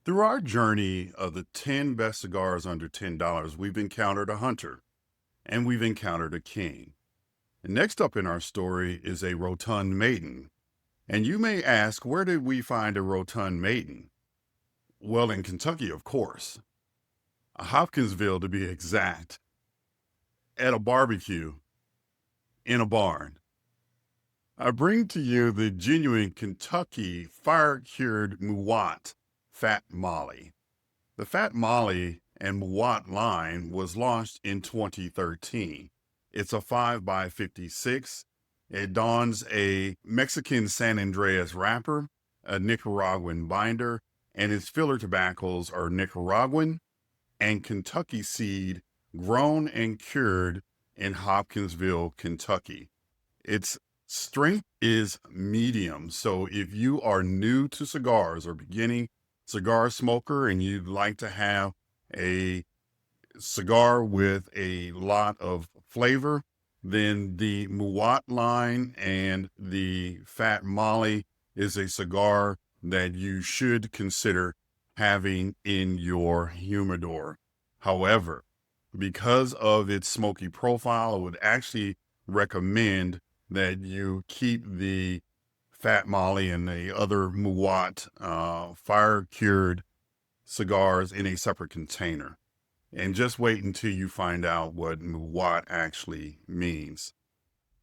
Through our journey of the 10 best cigars under $10, we've encountered a hunter and we've encountered a king. And next up in our story is a rotund maiden. And you may ask, where did we find a rotund maiden? Well, in Kentucky, of course. Hopkinsville, to be exact, at a barbecue in a barn. I bring to you the genuine Kentucky fire-cured MUWAT Fat Molly. The Fat Molly and MUWAT line was launched in 2013. It's a 5x56. It dons a Mexican San Andreas wrapper, a Nicaraguan binder, and its filler tobaccos are Nicaraguan and Kentucky seed, grown and cured in Hopkinsville, Kentucky. Its strength is medium. So if you are new to cigars or beginning cigar smoker and you'd like to have a cigar with a lot of flavor, then the MUWAT line and the Fat Molly is a cigar that you should consider having in your humidor. However, because of its smoky profile, I would actually recommend that you keep the Fat Molly and the other MUWAT fire-cured cigars in a separate container. And just wait until you find out what MUWAT actually means.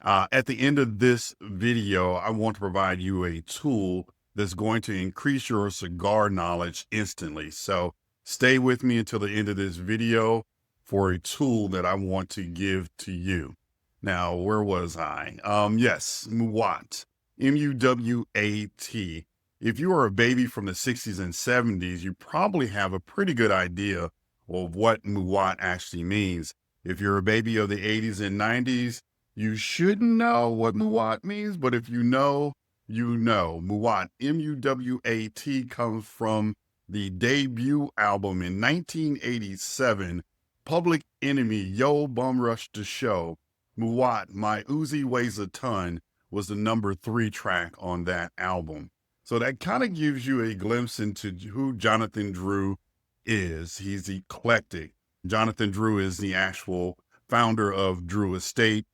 At the end of this video, I want to provide you a tool that's going to increase your cigar knowledge instantly. So stay with me until the end of this video for a tool that I want to give to you. Now, where was I? Yes, MUWAT, M-U-W-A-T. If you are a baby from the 60s and 70s, you probably have a pretty good idea of what MUWAT actually means. If you're a baby of the 80s and 90s, you shouldn't know what MUWAT means, but if you know, you know. MUWAT, M-U-W-A-T, comes from the debut album in 1987, Public Enemy, Yo Bum Rush to Show. MUWAT, My Uzi Weighs a Ton, was the number 3 track on that album. So that kind of gives you a glimpse into who Jonathan Drew is. He's eclectic. Jonathan Drew is the actual founder of Drew Estate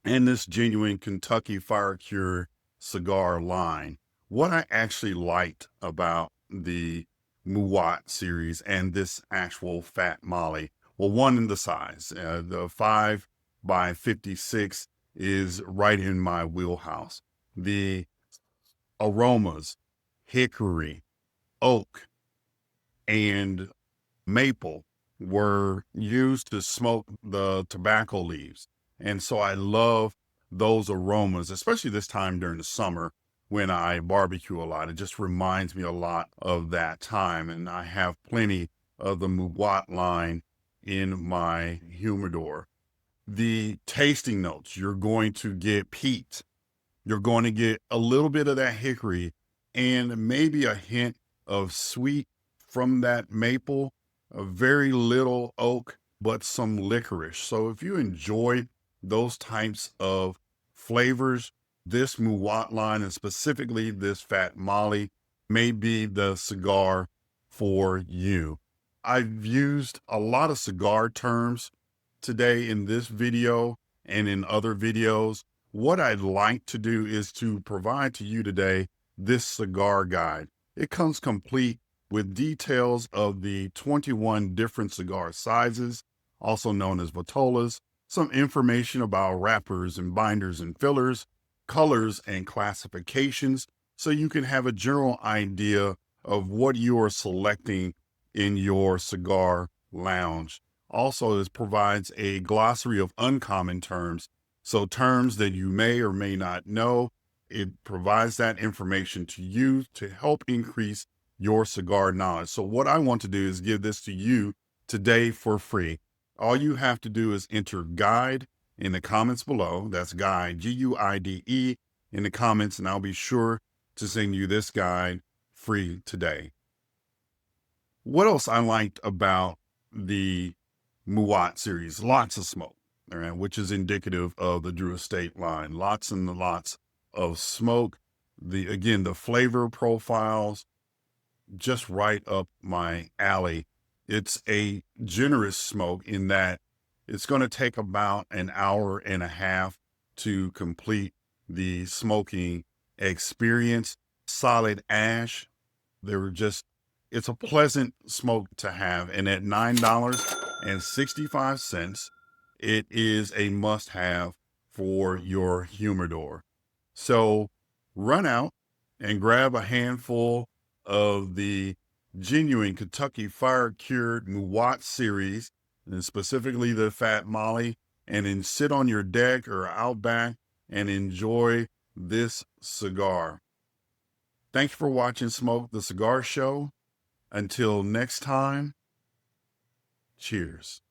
and this genuine Kentucky fire cure cigar line. What I actually liked about the MUWAT series and this actual Fat Molly, well, one, in the size, the 5x56 is right in my wheelhouse. The aromas, hickory, oak, and maple were used to smoke the tobacco leaves. And so I love those aromas, especially this time during the summer when I barbecue a lot. It just reminds me a lot of that time. And I have plenty of the MUWAT line in my humidor. The tasting notes, you're going to get peat. You're going to get a little bit of that hickory and maybe a hint of sweet from that maple, a very little oak, but some licorice. So if you enjoy those types of flavors, this MUWAT line and specifically this Fat Molly may be the cigar for you. I've used a lot of cigar terms today in this video and in other videos. What I'd like to do is to provide to you today this cigar guide. It comes complete with details of the 21 different cigar sizes, also known as vitolas, some information about wrappers and binders and fillers, colors and classifications, so you can have a general idea of what you are selecting in your cigar lounge. Also, this provides a glossary of uncommon terms, so terms that you may or may not know. It provides that information to you to help increase your cigar knowledge. So what I want to do is give this to you today for free. All you have to do is enter guide in the comments below. That's guide, G-U-I-D-E, in the comments, and I'll be sure to send you this guide free today. What else I liked about the MUWAT series? Lots of smoke, all right, which is indicative of the Drew Estate line. Lots and lots of smoke. The flavor profiles, just right up my alley. It's a generous smoke in that it's going to take about an hour and a half to complete the smoking experience. Solid ash. It's a pleasant smoke to have. And at $9.65, it is a must have for your humidor. So run out and grab a handful of the genuine Kentucky fire cured MUWAT series, and specifically the Fat Molly, and then sit on your deck or out back and enjoy this cigar. Thanks for watching Smoke the Cigar Show. Until next time, cheers.